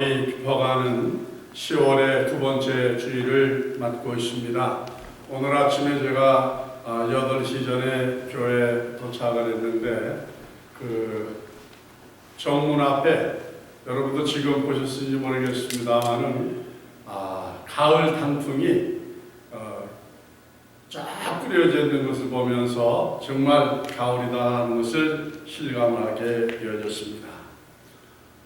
깊어가는 10월의 두 번째 주일을 맞고 있습니다. 오늘 아침에 제가 8시 전에 교회에 도착을 했는데 정문 앞에 여러분도 지금 보셨는지 모르겠습니다만은 가을 단풍이 쫙 뿌려져 있는 것을 보면서 정말 가을이다는 것을 실감하게 되어졌습니다.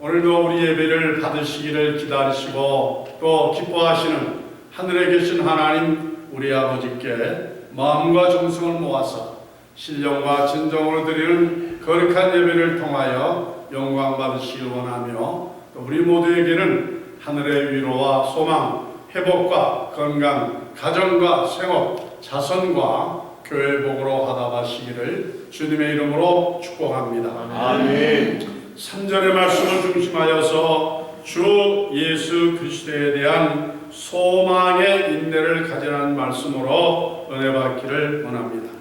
오늘도 우리 예배를 받으시기를 기다리시고 또 기뻐하시는 하늘에 계신 하나님 우리 아버지께 마음과 정성을 모아서 신령과 진정으로 드리는 거룩한 예배를 통하여 영광 받으시길 원하며 또 우리 모두에게는 하늘의 위로와 소망, 회복과 건강, 가정과 생업, 자선과 교회 복으로 하다하시기를 주님의 이름으로 축복합니다. 아멘. 3절의 말씀을 중심하여서 주 예수 그리스도에 대한 소망의 인내를 가지라는 말씀으로 은혜 받기를 원합니다.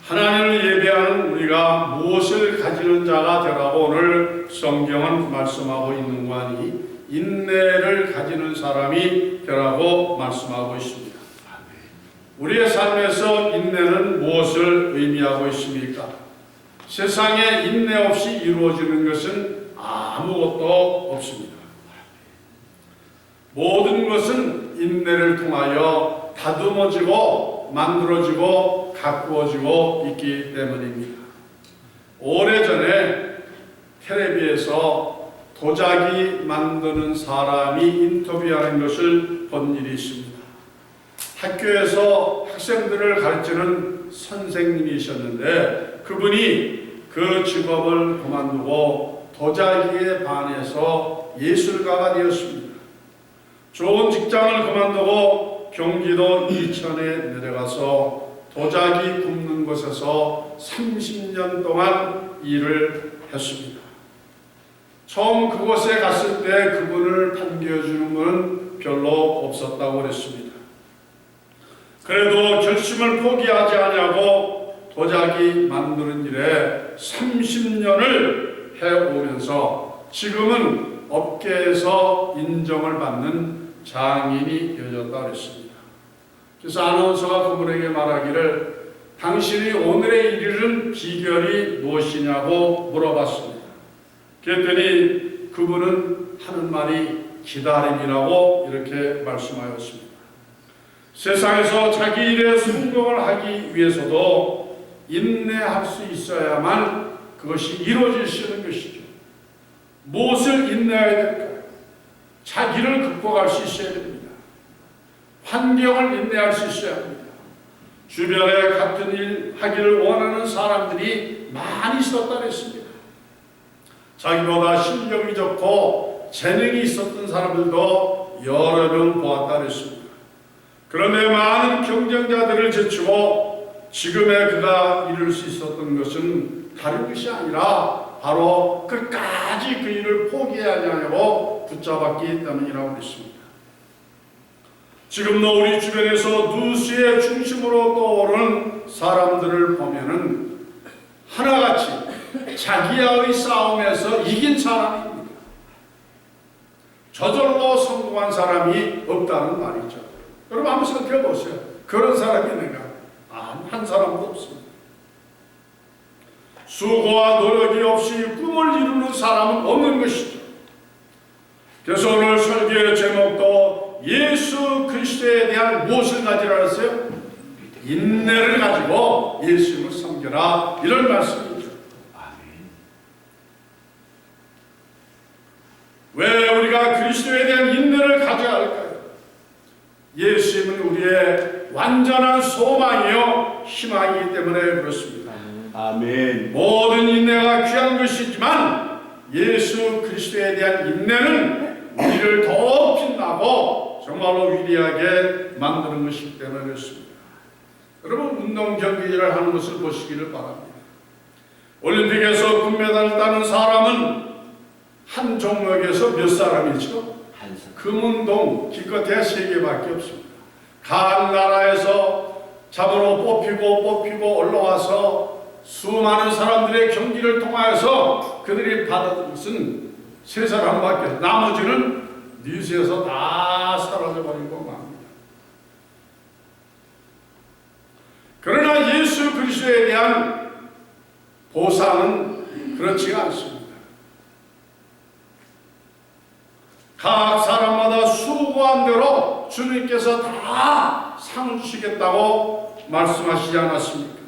하나님을 예배하는 우리가 무엇을 가지는 자가 되라고 오늘 성경은 말씀하고 있는 거니 인내를 가지는 사람이 되라고 말씀하고 있습니다. 우리의 삶에서 인내는 무엇을 의미하고 있습니까? 세상에 인내 없이 이루어지는 것은 아무것도 없습니다. 모든 것은 인내를 통하여 다듬어지고 만들어지고 가꾸어지고 있기 때문입니다. 오래전에 텔레비에서 도자기 만드는 사람이 인터뷰하는 것을 본 일이 있습니다. 학교에서 학생들을 가르치는 선생님이셨는데 그분이 그 직업을 그만두고 도자기에 반해서 예술가가 되었습니다. 좋은 직장을 그만두고 경기도 이천에 내려가서 도자기 굽는 곳에서 30년 동안 일을 했습니다. 처음 그곳에 갔을 때 그분을 반겨주는 분은 별로 없었다고 그랬습니다. 그래도 결심을 포기하지 않냐고 도자기 만드는 일에 30년을 해오면서 지금은 업계에서 인정을 받는 장인이 되어졌다 그랬습니다. 그래서 아나운서가 그분에게 말하기를 당신이 오늘의 일을 비결이 무엇이냐고 물어봤습니다. 그랬더니 그분은 하는 말이 기다림이라고 이렇게 말씀하였습니다. 세상에서 자기 일에 성공을 하기 위해서도 인내할 수 있어야만 그것이 이루어질 수 있는 것이죠. 무엇을 인내해야 될까요? 자기를 극복할 수 있어야 됩니다. 환경을 인내할 수 있어야 합니다. 주변에 같은 일 하기를 원하는 사람들이 많이 있었다 그랬습니다. 자기보다 실력이 좋고 재능이 있었던 사람들도 여러 명 보았다 그랬습니다. 그런데 많은 경쟁자들을 제치고 지금의 그가 이룰 수 있었던 것은 다른 것이 아니라 바로 끝까지 그 일을 포기하지 않고 붙잡았기 때문이라고 했습니다. 지금도 우리 주변에서 뉴스의 중심으로 떠오르는 사람들을 보면은 하나같이 자기와의 싸움에서 이긴 사람입니다. 저절로 성공한 사람이 없다는 말이죠. 여러분 한번 생각해 보세요. 그런 사람이 있는가? 한 사람도 없습니다. 수고와 노력이 없이 꿈을 이루는 사람은 없는 것이죠. 그래서 오늘 설교의 제목도 예수 그리스도에 대한 무엇을 가지라 했어요? 인내를 가지고 예수님을 섬겨라 이런 말씀이죠. 왜 우리가 그리스도에 대한 인내를 가져야 할까요? 예수님은 우리의 완전한 소망이요 희망이기 때문에 그렇습니다. 아멘. 모든 인내가 귀한 것이지만 예수 그리스도에 대한 인내는 우리를 더 빛나고 정말로 위대하게 만드는 것이기 때문에 그렇습니다. 여러분 운동 경기를 하는 것을 보시기를 바랍니다. 올림픽에서 금메달을 따는 사람은 한 종목에서 몇 사람이죠? 금운동 기껏해야 3개밖에 없습니다. 각 나라에서 잡으러 뽑히고 올라와서 수많은 사람들의 경기를 통하여서 그들이 받은 것은 세 사람밖에, 나머지는 니스에서 다 사라져버리고 맙니다. 그러나 예수 그리스도에 대한 보상은 그렇지가 않습니다. 각 사람마다 수고한 대로 주님께서 다 상을 주시겠다고 말씀하시지 않았습니까?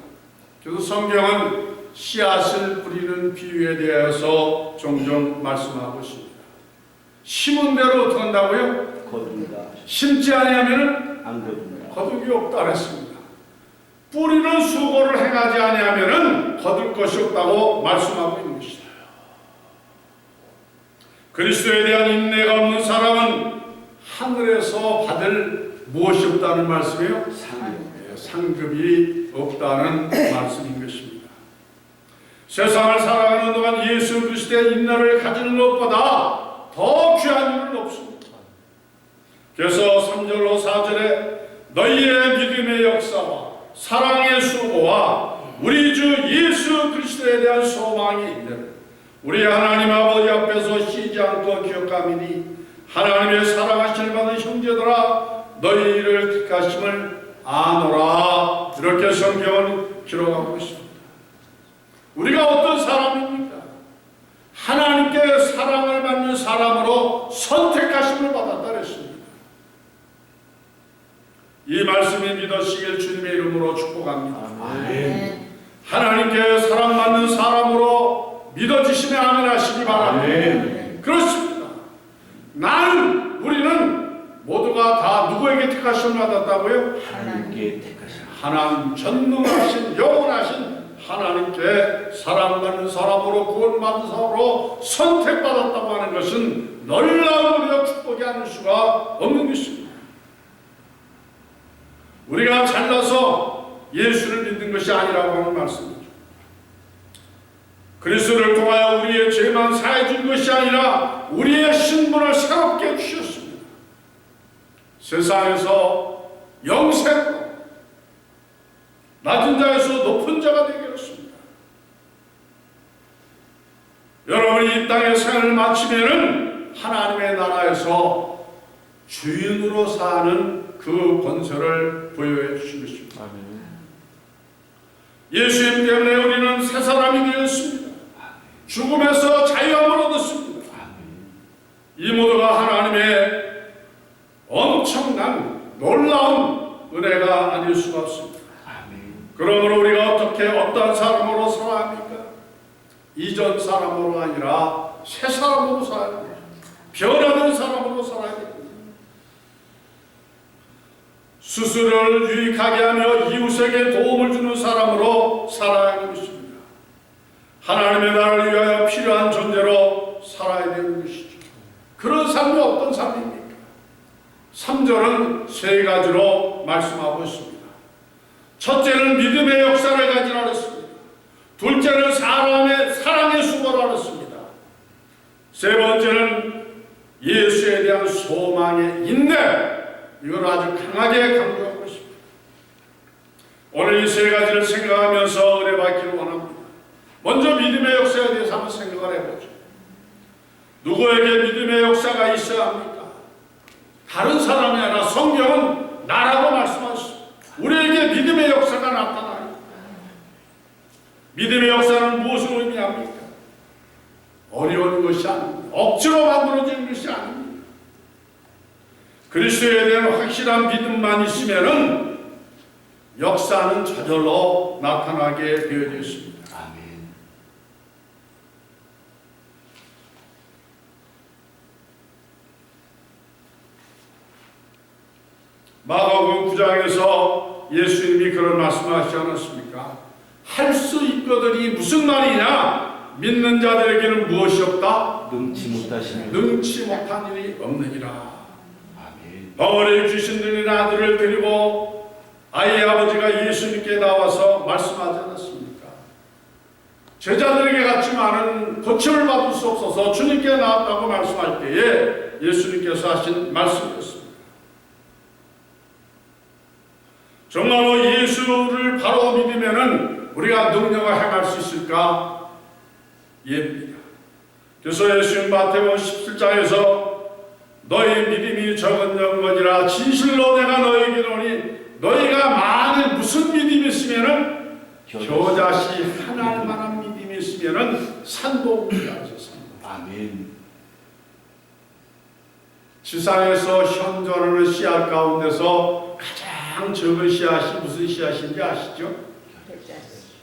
그래서 성경은 씨앗을 뿌리는 비유에 대해서 종종 말씀하고 있습니다. 심은 대로 어떻게 한다고요? 거둔다. 심지 아니하면 안 거둔다. 거둘 게 없다 그랬습니다. 뿌리는 수고를 행하지 아니하면 거둘 것이 없다고 말씀하고 있는 것이다. 그리스도에 대한 인내가 없는 사람은 하늘에서 받을 무엇이 없다는 말씀이에요? 상급이 없다는 말씀인 것입니다. 세상을 살아가는 동안 예수 그리스도의 인내를 가지는 것보다 더 귀한 일은 없습니다. 그래서 3절로 4절에 너희의 믿음의 역사와 사랑의 수고와 우리 주 예수 그리스도에 대한 소망의 인내를 우리 하나님 아버지 앞에서 쉬지 않고 기억하미니 하나님의 사랑하심을 받은 형제들아 너희를 택하심을 아노라. 이렇게 성경은 기록하고 있습니다. 우리가 어떤 사람입니까? 하나님께 사랑을 받는 사람으로 선택하심을 받았다 그랬습니다. 이 말씀이 믿으시길 주님의 이름으로 축복합니다. 아멘. 하나님께 사랑받는 사람으로 믿어주시면 아멘 하시기 바랍니다. 아멘. 그렇습니다. 우리는 모두가 다 누구에게 택하심을 받았다고요? 하나님께 택하신 하나님 전능하신 영원하신 하나님께 사랑받는 사람으로 구원받은 사람으로 선택받았다고 하는 것은 놀라운 우리가 축복이 아닐 수가 없는 것입니다. 우리가 잘나서 예수를 믿는 것이 아니라고 하는 말씀이죠. 그리스도를 통하여 우리의 죄만 사해 준 것이 아니라 우리의 신분을 새롭게 해주셨습니다. 세상에서 영생으로 낮은 자에서 높은 자가 되게 하셨습니다. 여러분이 이 땅의 생활을 마치면은 하나님의 나라에서 주인으로 사는 그 권세를 부여해 주신 것입니다. 아멘. 예수님 때문에 우리는 새 사람이 되었습니다. 죽음에서 자유함을 얻었습니다. 이 모두가 하나님의 엄청난 놀라운 은혜가 아닐 수가 없습니다. 그러므로 우리가 어떠한 사람으로 살아야 합니까? 이전 사람으로 아니라 새 사람으로 살아야 합니다. 변화된 사람으로 살아야 됩니다. 스스로를 유익하게 하며 이웃에게 도움을 주는 사람으로 살아야 하는 것입니다. 하나님의 나라를 위하여 필요한 존재로 살아야 되는 것이죠. 그런 삶이 어떤 삶입니까? 3절은 세 가지로 말씀하고 있습니다. 첫째는 믿음의 역사를 가지라 했습니다. 둘째는 사랑의 수고를 하였습니다. 세 번째는 예수에 대한 소망의 인내, 이걸 아주 강하게 강조하고 있습니다. 오늘 이 세 가지를 생각하면서 은혜 받기를 원합니다. 먼저 믿음의 역사에 대해서 한번 생각을 해보죠. 누구에게 믿음의 역사가 있어야 합니까? 다른 사람이 아니라 성경은 나라고 말씀하셨습니다. 우리에게 믿음의 역사가 나타나요. 믿음의 역사는 무엇을 의미합니까? 어려운 것이 아닙니다. 억지로 만들어지는 것이 아닙니다. 그리스도에 대한 확실한 믿음만 있으면은 역사는 저절로 나타나게 되어져 있습니다. 아멘. 마가복음 9장에서 예수님이 그런 말씀을 하시지 않았습니까? 할 수 있거든이 무슨 말이냐? 믿는 자들에게는 무엇이 없다? 능치 못하시는 능치 못한 일이 없느니라. 아멘. 벙어리에 귀신 들린 아들을 데리고 아이의 아버지가 예수님께 나와서 말씀하지 않았습니까? 제자들에게 같이 많은 고침을 받을 수 없어서 주님께 나왔다고 말씀할 때에 예수님께서 하신 말씀이었습니다. 정말로 예수를 바로 믿으면은 우리가 능력을 행할 수 있을까? 예입니다. 그래서 예수님 마태복음 17장에서 너희 믿음이 적은 영혼이라 진실로 내가 너희에게 이르노니 너희가 만일 무슨 믿음이 있으면은 겨자씨 하나만한 믿음이 있으면은 산도 옮기라 하셨습니다. 아멘. 지상에서 현존하는 씨앗 가운데서 가장 적은 씨앗이 무슨 씨앗인지 아시죠?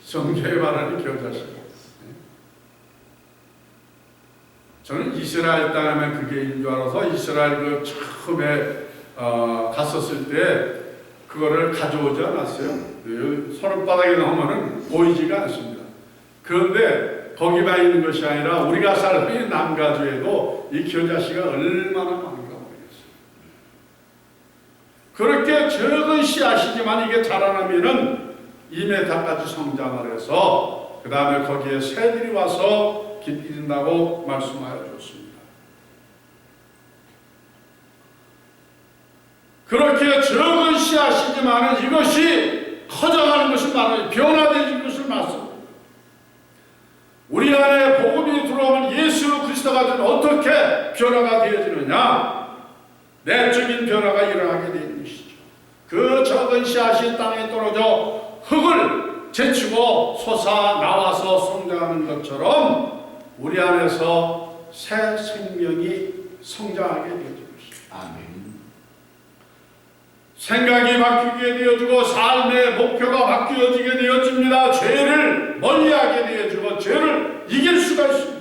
성경에 말하는 겨자씨. 저는 이스라엘 땅 하면 그게 인 줄 알아서 이스라엘 그 처음에 갔었을 때 그거를 가져오지 않았어요. 손바닥에 넣으면 보이지가 않습니다. 그런데 거기만 있는 것이 아니라 우리가 살던 남가주에도 이 겨자씨가 얼마나 많은가 모르겠어요. 그렇게 적은 씨앗이지만 이게 자라나면은 2m까지 성장을 해서 그 다음에 거기에 새들이 와서 깊이 든다고 말씀하여 줬습니다. 그렇게 적은 씨앗이지만 이것이 커져가는 것을 말하는 변화되는 것을 말씀합니다. 우리 안에 복음이 들어오면 예수 그리스도가 어떻게 변화가 되어지느냐? 내적인 변화가 일어나게 되는 것이죠. 그 적은 씨앗이 땅에 떨어져 흙을 제치고 솟아 나와서 성장하는 것처럼 우리 안에서 새 생명이 성장하게 되어지는 것입니다. 아멘. 생각이 바뀌게 되어지고 삶의 목표가 바뀌어지게 되어집니다. 죄를 멀리하게 되어지고 죄를 이길 수가 있습니다.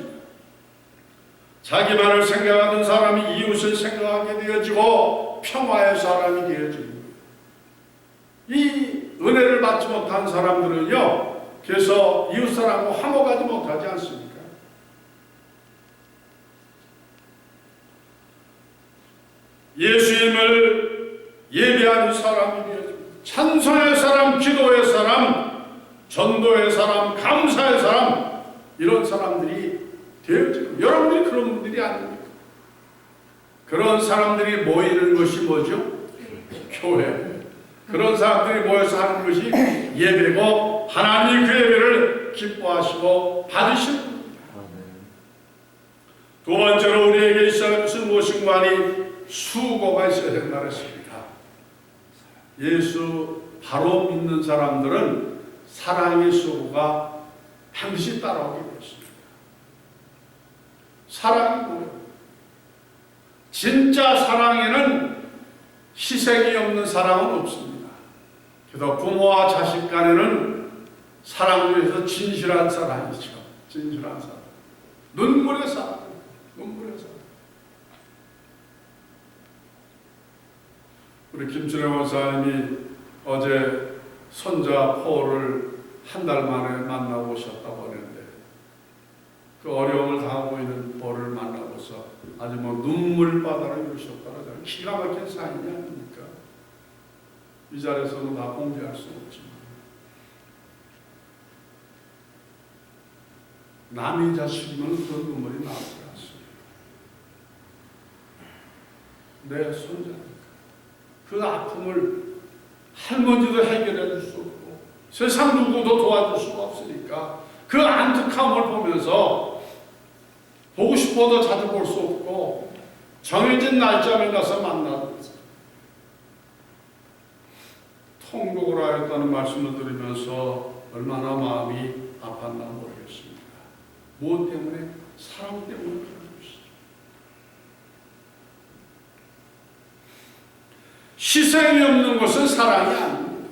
자기만을 생각하던 사람이 이웃을 생각하게 되어지고 평화의 사람이 되어집니다. 이 은혜를 받지 못한 사람들은요, 그래서 이웃 사람하고 화목하지 못하지 않습니까? 예수님을 예배하는 사람이 되어집니다. 찬송의 사람, 기도의 사람, 전도의 사람, 감사의 사람, 이런 사람들이 되어집니다. 여러분들이 그런 분들이 아닙니까? 그런 사람들이 모이는 것이 뭐죠? 교회. 그런 사람들이 모여서 하는 것이 예배고 하나님이 그 예배를 기뻐하시고 받으시는 겁니다. 두 번째로 우리에게 있어야 할 것은 무엇인가 하니 수고가 있어야 된다고 했습니다. 예수 바로 믿는 사람들은 사랑의 수고가 반드시 따라오게 되었습니다. 사랑이 뭐예요? 진짜 사랑에는 희생이 없는 사랑은 없습니다. 그래서 부모와 자식 간에는 사랑 중에서 진실한 사랑이죠. 진실한 사랑. 눈물의 사랑. 눈물의 사랑. 우리 김준영 원사님이 어제 손자 포를 한 달 만에 만나고 오셨다고 하는데 그 어려움을 당하고 있는 포를 만나고서 아주 뭐 눈물바다를 이루셨다고 하잖아요. 기가 막힌 사인이 아닙니까? 이 자리에서는 다 공개할 수 없지만 남의 자식이면 그 눈물이 나오지 않습니다. 내 손자니까 그 아픔을 할머니도 해결해 줄 수 없고 세상 누구도 도와줄 수가 없으니까 그 안타까움을 보면서 보고 싶어도 자주 볼 수 없고 정해진 날짜에 가서 만나는 통곡을 하였다는 말씀을 드리면서 얼마나 마음이 아팠나 모르겠습니다. 무엇 때문에? 사랑 때문에 그런 것이죠. 희생이 없는 것은 사랑이 아닙니다.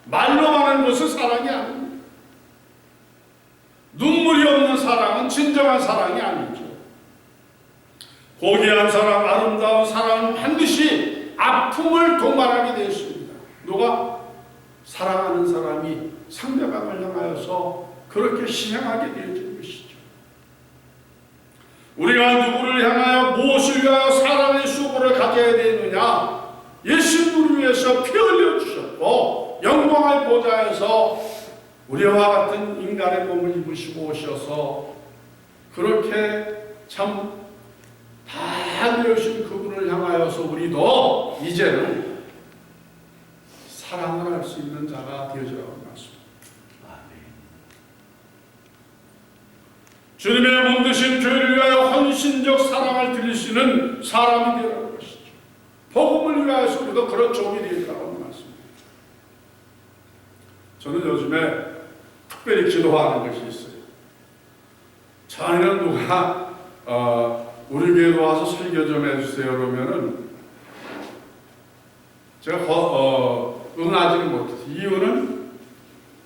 말로만 하는 것은 사랑이 아닙니다. 눈물이 없는 사랑은 진정한 사랑이 아니죠. 고귀한 사랑, 아름다운 사랑은 반드시 아픔을 동반하게 되어 있습니다. 누가? 사랑하는 사람이 상대방을 향하여서 그렇게 희생하게 되어진 것이죠. 우리가 누구를 향하여 무엇을 위하여 사랑의 수고를 가져야 되느냐? 예수님을 위해서 피 흘려 주셨고 영광의 보좌에서 우리와 같은 인간의 몸을 입으시고 오셔서 그렇게 참 다 되어신 그분을 향하여서 우리도 이제는 사랑을 할 수 있는 자가 되어지라고 말씀합니다. 주님의 몸드신 교회를 위하여 헌신적 사랑을 드릴 수 있는 사람이 되라는 것이죠. 복음을 위하여서 우리도 그런 종이 되리라고 말씀입니다. 저는 요즘에 특별히 기도하는 것이 있어요. 전에는 누가 우리 교회로 와서 설교 좀 해주세요 그러면은 제가 응하지는 못했어요. 이유는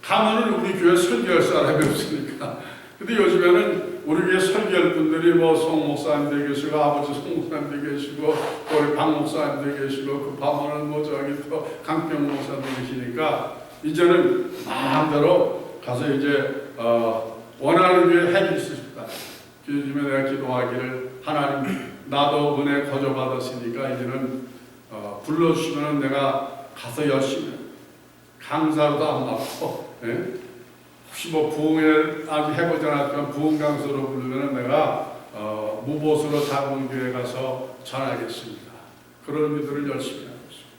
가면은 우리 교회 설교할 사람이 없으니까. 근데 요즘에는 우리 교회 설교할 분들이 뭐 송 목사님도 계시고 아버지 송 목사님도 계시고 우리 박 목사님도 계시고 그 밤에는 뭐 저기 또 강병 목사도 계시니까 이제는 마음대로 가서 이제 원하는 교회 해줄 수 있다. 요즘에 내가 기도하기를 하나님 나도 은혜 거저받았으니까 이제는 불러주시면 내가 가서 열심히 강사로도 안 받고 혹시 뭐 부흥회 아직 해보지 않았지만 부흥 강사로 부르면 내가 무보수로 작은 교회 가서 전하겠습니다. 그런 일들을 열심히 하고 있습니다.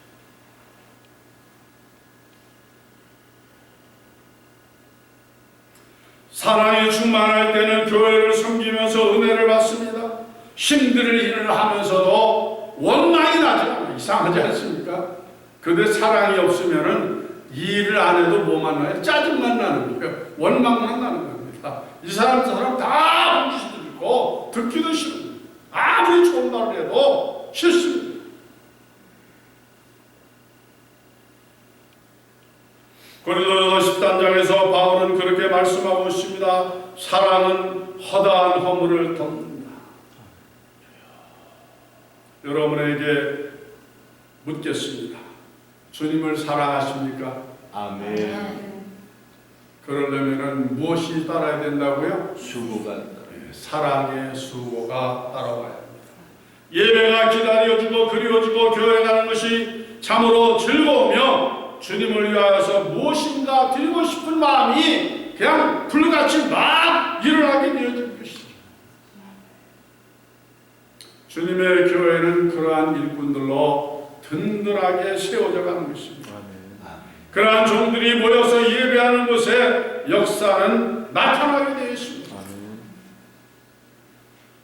사랑이 충만할 때는 교회를 섬기면서 은혜를 받습니다. 힘들 일을 하면서도 원망이 나지 않아요. 이상하지 않습니까? 그런데 사랑이 없으면은 이 일을 안 해도 뭐만 나요? 짜증만 나는 거예요. 원망만 나는 겁니다. 이 사람 저 사람 다 훔치도 있고 듣기도 싫습니다. 아무리 좋은 말을 해도 싫습니다. 고린도전서 10단장에서 바울은 그렇게 말씀하고 있습니다. 사랑은 허다한 허물을 덮는다. 여러분에게 묻겠습니다. 주님을 사랑하십니까? 아멘. 그러려면 무엇이 따라야 된다고요? 수고가 사랑의 수고가 따라와야 합니다. 예배가 기다려지고 그리워지고 교회 가는 것이 참으로 즐거우며 주님을 위하여서 무엇인가 드리고 싶은 마음이 그냥 불같이 막 일어나게 되어진 것이죠. 주님의 교회는 그러한 일꾼들로 든든하게 세워져 가는 것입니다. 그러한 종들이 모여서 예배하는 곳에 역사는 나타나게 되어 있습니다.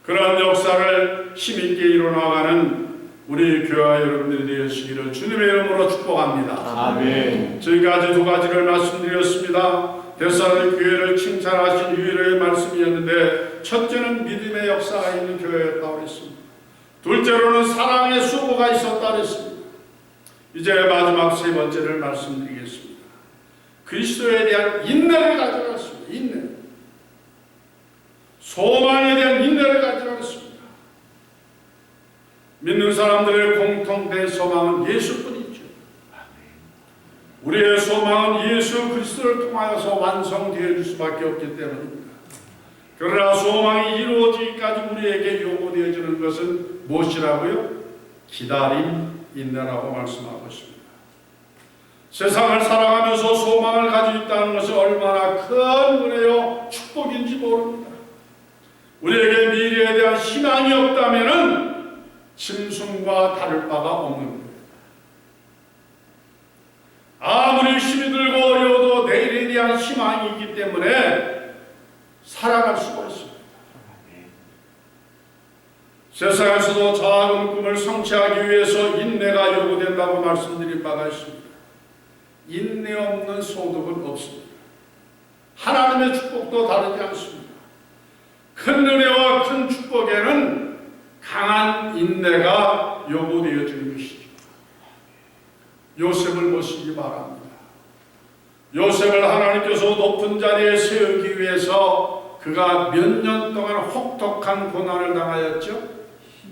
그러한 역사를 힘있게 이뤄나가는 우리 교회와 여러분들이 되시기를 주님의 이름으로 축복합니다. 아멘. 지금까지 두 가지를 말씀드렸습니다. 데살로니가 교회를 칭찬하신 유일의 말씀이었는데 첫째는 믿음의 역사가 있는 교회였다고 그랬습니다. 둘째로는 사랑의 수고가 있었다고 그랬습니다. 이제 마지막 세 번째를 말씀드리겠습니다. 그리스도에 대한 인내를 가지라 했습니다. 인내. 소망에 대한 인내를 가지라 했습니다. 믿는 사람들의 공통된 소망은 예수뿐이죠. 우리의 소망은 예수 그리스도를 통하여서 완성되어질 수밖에 없기 때문입니다. 그러나 소망이 이루어지기까지 우리에게 요구되어지는 것은 무엇이라고요? 기다림, 인내라고 말씀하고 있습니다. 세상을 살아가면서 소망을 가지고 있다는 것은 얼마나 큰 은혜요 축복인지 모릅니다. 우리에게 미래에 대한 희망이 없다면 짐승과 다를 바가 없는 거예요. 아무리 힘이 들고 어려워도 내일에 대한 희망이 있기 때문에 살아갈 수가 있습니다. 세상에서도 작은 꿈을 성취하기 위해서 인내가 요구된다고 말씀드린 바가 있습니다. 인내 없는 소득은 없습니다. 하나님의 축복도 다르지 않습니다. 큰 은혜와 큰 축복에는 강한 인내가 요구되어지는 것이죠. 요셉을 보시기 바랍니다. 요셉을 하나님께서 높은 자리에 세우기 위해서 그가 몇 년 동안 혹독한 고난을 당하였죠?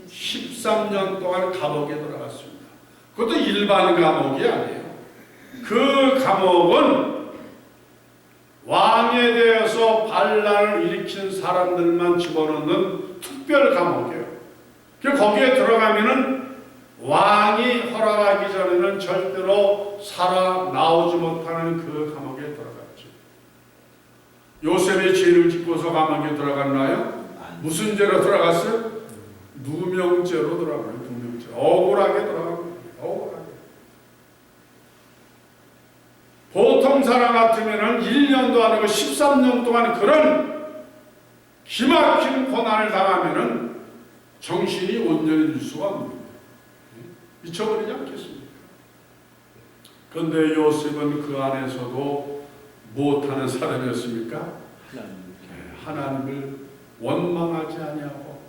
13년 동안 감옥에 들어갔습니다. 그것도 일반 감옥이 아니에요. 그 감옥은 왕에 대해서 반란을 일으킨 사람들만 집어넣는 특별 감옥이에요. 거기에 들어가면은 왕이 허락하기 전에는 절대로 살아 나오지 못하는 그 감옥에 들어갔죠. 요셉이 죄를 짓고서 감옥에 들어갔나요? 무슨 죄로 들어갔어요? 누명죄로 들어가요. 누명죄. 억울하게 들어가요. 억울하게. 보통 사람 같으면은 1년도 아니고 13년 동안 그런 기막힌 고난을 당하면은 정신이 온전해질 수가 없는 거예요. 미쳐버리지 않겠습니까? 그런데 요셉은 그 안에서도 무엇하는 사람이었습니까? 하나님을 원망하지 아니하고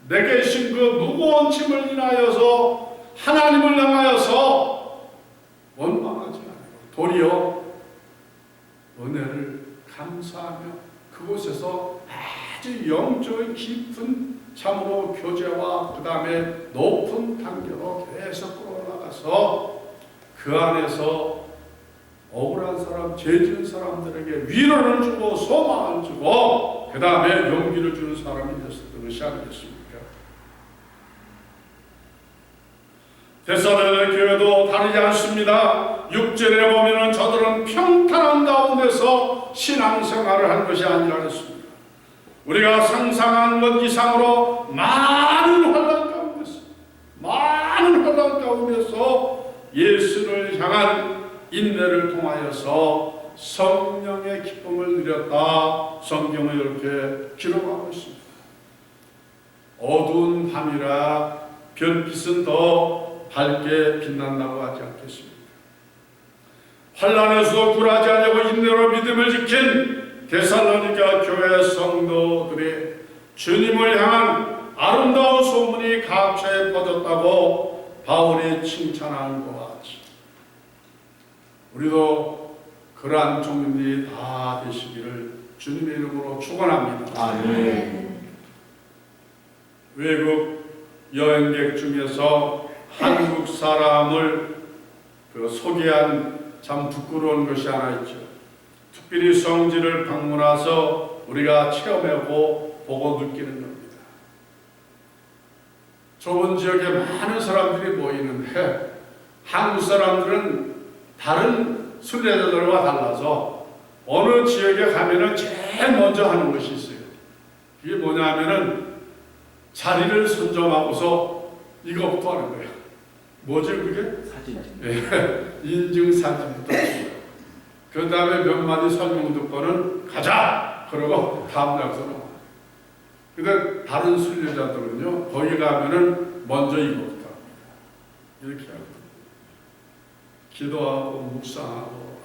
내게 주신 그 무거운 짐을 인하여서 하나님을 향하여서 원망하지 않고 도리어 은혜를 감사하며 그곳에서 아주 영적인 깊은 참으로 교제와 그 다음에 높은 단계로 계속 끌어올라가서 그 안에서 억울한 사람, 죄 지은 사람들에게 위로를 주고 소망을 주고 그 다음에 용기를 주는 사람이 됐었던 것이 아니겠습니까? 데살로니가 교회도 다르지 않습니다. 6절에 보면은 저들은 평탄한 가운데서 신앙생활을 한 것이 아니라 그랬습니다. 우리가 상상한 것 이상으로 많은 환난 가운데서 예수를 향한 인내를 통하여서 성령의 기쁨을 누렸다. 성경은 이렇게 기록하고 있습니다. 어두운 밤이라 별빛은 더 밝게 빛난다고 하지 않겠습니까? 환난에서도 굴하지 않으려고 인내로 믿음을 지킨 데살로니가 교회 성도들이 주님을 향한 아름다운 소문이 각처에 퍼졌다고 바울이 칭찬하는 것 같이 우리도 그러한 종들이 다 되시기를 주님의 이름으로 축원합니다. 아멘. 외국 여행객 중에서 한국 사람을 소개한 참 부끄러운 것이 하나 있죠. 특별히 성지를 방문해서 우리가 체험하고 보고 느끼는 겁니다. 좁은 지역에 많은 사람들이 모이는데 한국 사람들은 다른 순례자들과 달라서 어느 지역에 가면은 제일 먼저 하는 것이 있어요. 그게 뭐냐면은 자리를 선점하고서 이것부터 하는 거예요. 뭐죠 그게? 사진. 인증사진부터 찍어요. 그 다음에 몇 마디 설명 듣고는 가자! 그러고 다음 장소로 와. 근데 다른 순례자들은요, 거기 가면은 먼저 이거부터 합니다. 이렇게 하고. 기도하고, 묵상하고,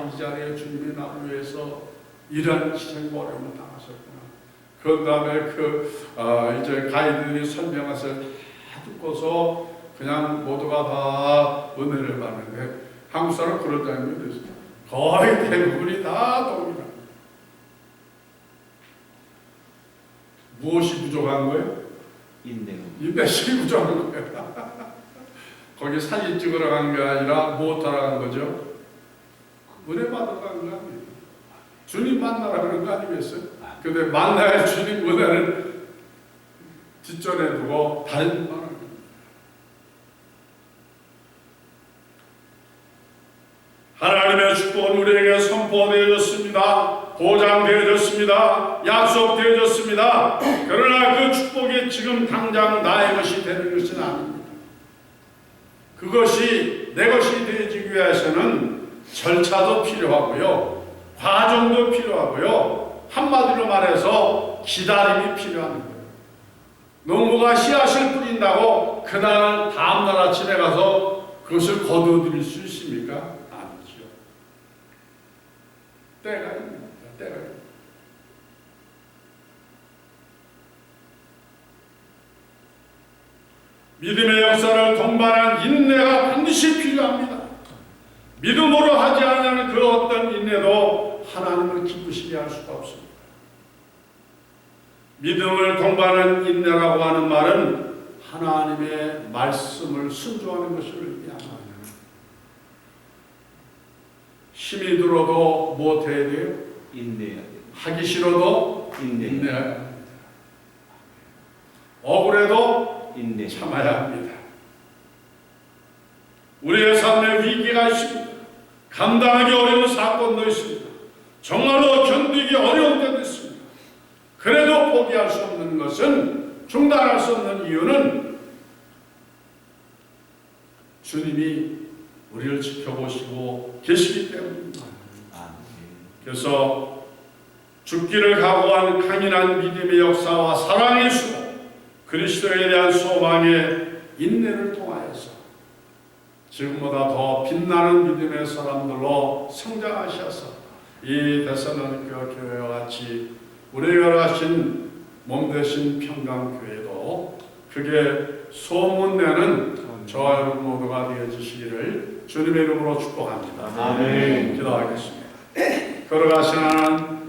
이 자리에 주님이 나를 위해서 이런 희생과 어려움을 당하셨구나. 그 다음에 이제 가이드들이 설명해서 다 듣고서 그냥 모두가 다 은혜를 받는데 한국 사람 그런 장면이 됐어요. 거의 대부분이 다 동일합니다. 무엇이 부족한 거예요? 인내심이 부족한 거예요. 거기 사진 찍으러 간 게 아니라 무엇하러 간 거죠? 은혜 받으러 간 거 아니에요. 주님 만나러 그런 거 아니겠어요? 근데 만나야 주님 은혜를 뒷전에 두고 다른 말을 합니다. 하나님의 축복은 우리에게 선포되어졌습니다. 보장되어졌습니다. 약속되어졌습니다. 그러나 그 축복이 지금 당장 나의 것이 되는 것은 아닙니다. 그것이 내 것이 되어지기 위해서는 절차도 필요하고요. 과정도 필요하고요. 한마디로 말해서 기다림이 필요한 거예요. 농부가 씨앗을 뿌린다고 그날 다음날 아침에 가서 그것을 거두어들일 수 있습니까? 아니죠. 때가 있습니다. 때가 있습니다. 믿음의 역사를 동반한 인내가 반드시 필요합니다. 믿음으로 하지 않는 그 어떤 인내도 하나님을 기쁘시게 할 수가 없습니다. 믿음을 동반한 인내라고 하는 말은 하나님의 말씀을 순종하는 것을 의미합니다. 힘이 들어도 못해야 돼요? 인내해야 돼요. 하기 싫어도 인내해야 합니다. 억울해도 참아야 합니다. 우리의 삶에 위기가 있습니다. 감당하기 어려운 사건도 있습니다. 정말로 견디기 어려운 때도 있습니다. 그래도 포기할 수 없는 것은, 중단할 수 없는 이유는 주님이 우리를 지켜보시고 계시기 때문입니다. 그래서 죽기를 각오한 강인한 믿음의 역사와 사랑의 수고, 그리스도에 대한 소망의 인내를 통하여서 지금보다 더 빛나는 믿음의 사람들로 성장하셔서 이 데살로니가 교회와 같이 우리가 하신 몸 되신 평강교회도 크게 소문내는 저와 여러분 모두가 되어주시기를 주님의 이름으로 축복합니다. 아멘. 기도하겠습니다. 걸어가시는